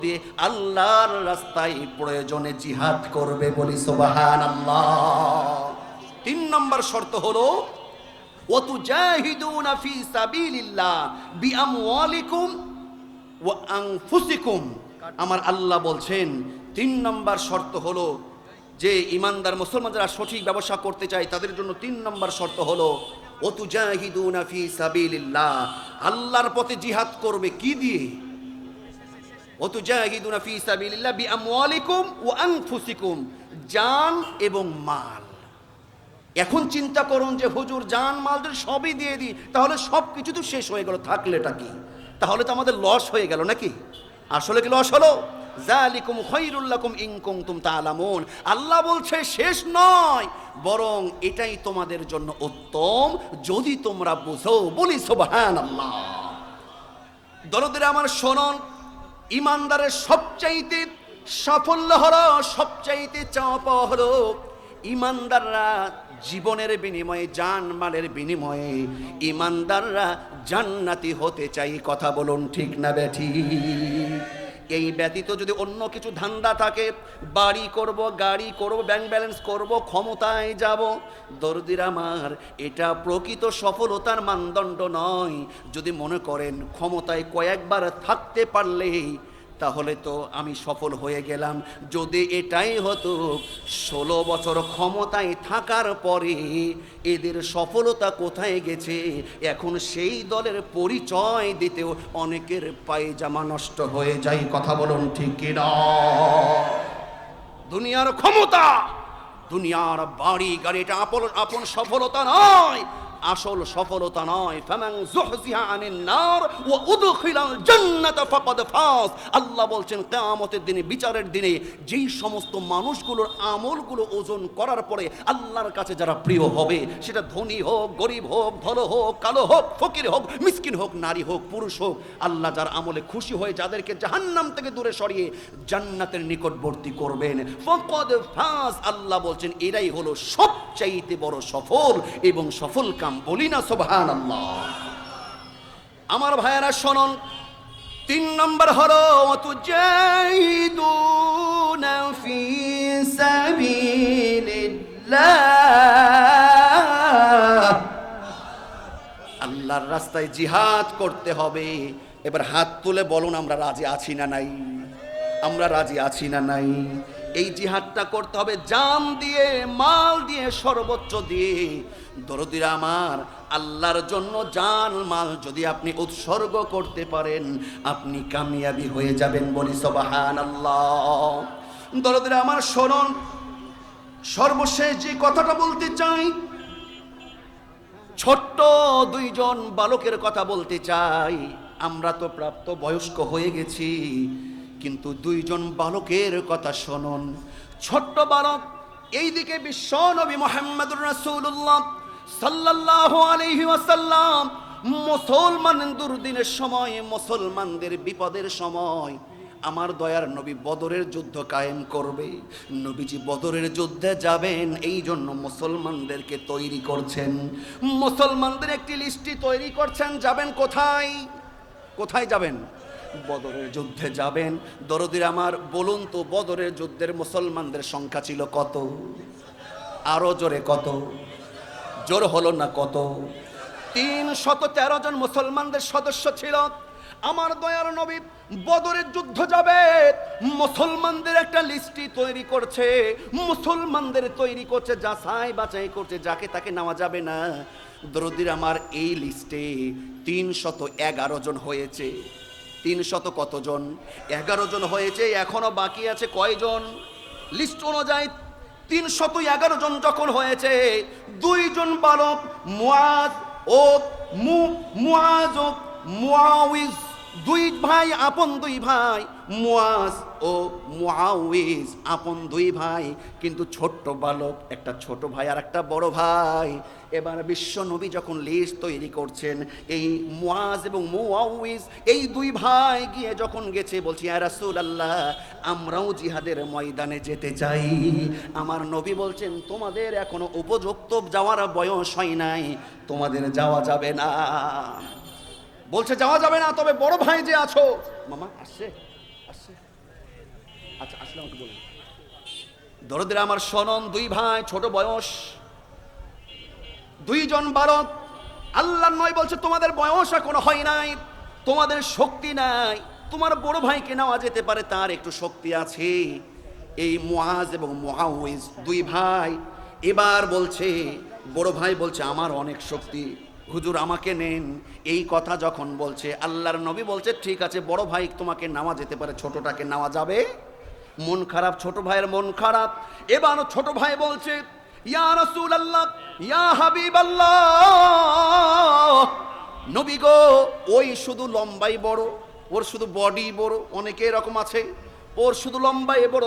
দিয়ে আল্লাহর রাস্তায় প্রয়োজনে জিহাদ করবে, বলি সুবহানাল্লাহ। 3 নম্বর শর্ত হলো ওয়াতুজাহিদুনা ফি সাবিলিল্লাহ বিআমওয়ালিকুম ওয়া আনফুসিকুম। আমার আল্লাহ বলছেন 3 নম্বর শর্ত হলো যে ইমানদার মুসলমান যারা সঠিক ব্যবসা করতে চায় তাদের জন্য 3 নম্বর শর্ত হলো ওয়াতুজাহিদুনা ফি সাবিলিল্লাহ, আল্লাহর পথে জিহাদ করবে কি দিয়ে? ওয়াতুজাহিদুনা ফি সাবিলিল্লাহ বিআমওয়ালিকুম ওয়া আনফুসিকুম, জান এবং মাল। এখন চিন্তা করুন যে হুজুর জান মালদের সবই দিয়ে দিই, তাহলে সব কিছু তো শেষ হয়ে গেল, থাকলেটা কি? তাহলে তো আমাদের লস হয়ে গেল নাকি? আসলে কি লস হলো? যালিকুম খায়রুল লাকুম ইন কুনতুম তা'লামুন। আল্লাহ বলছে শেষ নয়, বরং এটাই তোমাদের জন্য উত্তম যদি তোমরা বুঝো, বলি সুবহানাল্লাহ। দরদের আমার শুনুন, ইমানদারের সবচাইতে সাফল্য হলো, সবচাইতে চাওয়া পাওয়া হলো ইমানদাররা জীবনের বিনিময়ে, জান মালের বিনিময়ে ইমানদাররা জান্নাতি হতে চাই। কথা বলুন ঠিক না বেঠিক? এই ব্যতীত যদি অন্য কিছু ধান্দা থাকে, বাড়ি করব, গাড়ি করব, ব্যাংক ব্যালেন্স করব, ক্ষমতায় যাব, দরদির আমার এটা প্রকৃত সফলতার মানদণ্ড নয়। যদি মনে করেন ক্ষমতায় কয়েকবার থাকতে পারলেই তাহলে তো আমি সফল হয়ে গেলাম, যদি এটাই হতো 16 বছর ক্ষমতায় থাকার পরে এদের সফলতা কোথায় গেছে, এখন সেই দলের পরিচয় দিতেও অনেকের পায়জামা নষ্ট হয়ে যায়। কথা বলুন ঠিক কি না? দুনিয়ার ক্ষমতা, দুনিয়ার বাড়ি গাড়ি এটা আপন সফলতা নয়, আসল সফলতা নয়। ফামান যুহজিহা আনিন নার ওয়া উদখিলাল জান্নাতা ফাকাদ ফাজ। আল্লাহ বলছেন কিয়ামতের দিনে, বিচারের দিনে যেই সমস্ত মানুষগুলোর আমলগুলো ওজন করার পরে আল্লাহর কাছে যারা প্রিয় হবে, সেটা ধনী হোক, গরিব হোক, ধনী হোক, কালো হোক, ফকির হোক, মিসকিন হোক, নারী হোক, পুরুষ হোক, আল্লাহ যার আমলে খুশি হয়ে যাদেরকে জাহান্নাম থেকে দূরে সরিয়ে জান্নাতের নিকটবর্তী করবেন, ফাকাদ ফাজ। আল্লাহ বলছেন এরাই হলো সবচাইতে বড় সফল এবং সফল কাম, বলি না সুবহানাল্লাহ। আমার ভাইয়েরা শুনুন, 3 নম্বর হলো ওয়াতুজাহিদুনা ফি সাবিলিল্লাহ, আল্লাহর রাস্তায় জিহাদ করতে হবে। এবার হাত তুলে বলুন আমরা রাজি আছি না নাই? আমরা রাজি আছি না নাই? এই জিহাদটা করতে হবে জান দিয়ে, মাল দিয়ে, সর্বোচ্চ দিয়ে। দরদিরা আমার, আল্লাহর জন্য জান মাল যদি আপনি উৎসর্গ করতে পারেন আপনি কামিয়াবি হয়ে যাবেন, বলি সুবহানাল্লাহ। দরদিরা আমার শুনুন, সর্বশেষ যে কথাটা বলতে চাই, ছোট্ট 2 জন বালকের কথা বলতে চাই। আমরা তো প্রাপ্ত বয়স্ক হয়ে গেছি, কিন্তু 2 জন বালকের কথা শুনুন। ছোট্ট বালক, এইদিকে বিশ্ব নবী মুহাম্মদুর রাসূলুল্লাহ সাল্লাল্লাহু আলাইহি ওয়াসাল্লাম মুসলমান দুর্দিনের সময়, মুসলমানদের বিপদের সময় আমার দয়ার নবী বদরের যুদ্ধ কায়েম করবে। নবীজি বদরের যুদ্ধে যাবেন, এই জন্য মুসলমানদেরকে তৈরি করছেন, মুসলমানদের একটি লিস্টি তৈরি করছেন। যাবেন কোথায়? কোথায় যাবেন? বদরের যুদ্ধে যাবেন। দরদির আমার বলুন তো, বদরের যুদ্ধের মুসলমানদের সংখ্যা ছিল কত? আরো জোরে কত? জোর হলো না কত? 313 জন মুসলমানদের সদস্য ছিল। আমার দয়ার নবী বদরের যুদ্ধ যাবে, মুসলমানদের একটা লিস্টি তৈরি করছে, মুসলমানদের তৈরি করছে, যাচাই বাছাই করছে, যাকে তাকে নেওয়া যাবে না। দরদির আমার এই লিস্টে 311 জন হয়েছে। 300 কতজন? 11 জন হয়েছে, এখনো বাকি আছে কয়জন? লিস্ট অনুযায়ী 311 জন যখন হয়েছে, 2 জন বালক মুআজ ও মুআউইজ, 2 ভাই, আপন 2 ভাই, মুআজ ও মুআউইজ আপন 2 ভাই, কিন্তু ছোট্ট বালক, একটা ছোট ভাই আর একটা বড় ভাই। এবার বিশ্ব নবী যখন লিস্ট তৈরি করছেন, এই মুআজ এবং মুআউইজ এই 2 ভাই গিয়ে যখন গেছে, বলছি ইয়া রাসূলুল্লাহ আমরাও জিহাদের ময়দানে যেতে চাই। আমার নবী বলছেন তোমাদের এখনো উপযুক্ত যাওয়ার বয়স হয় নাই, তোমাদের যাওয়া যাবে না। বলছে যাওয়া যাবে না, তবে বড় ভাই যে আছো, মামা আসছে আসছে আচ্ছা আসলে আমাকে বলুন। দরদের আমার শোনন, দুই ভাই ছোট বয়স, দুইজন বালক। আল্লাহ নয় বলছে তোমাদের বয়স এখনো হয় নাই, তোমাদের শক্তি নাই, তোমার বড় ভাইকে নেওয়া যেতে পারে, তার একটু শক্তি আছে। এই মুআজ এবং মুআউইজ দুই ভাই এবার বলছে, বড় ভাই বলছে আমার অনেক শক্তি, হুজুর আমাকে নেন। এই কথা যখন বলছে আল্লাহর নবী বলছে ঠিক আছে বড় ভাই তোমাকে নেওয়া যেতে পারে, ছোটটাকে নেওয়া যাবে। মন খারাপ, ছোট ভাইয়ের মন খারাপ। এবার ছোট ভাই বলছে ইয়া রাসূলুল্লাহ, ইয়া হাবিবাল্লাহ, নবী গো, ওই শুধু লম্বাই বড়, ওর শুধু বডি বড়, অনেকে এরকম আছে, ওর শুধু লম্বাই বড়।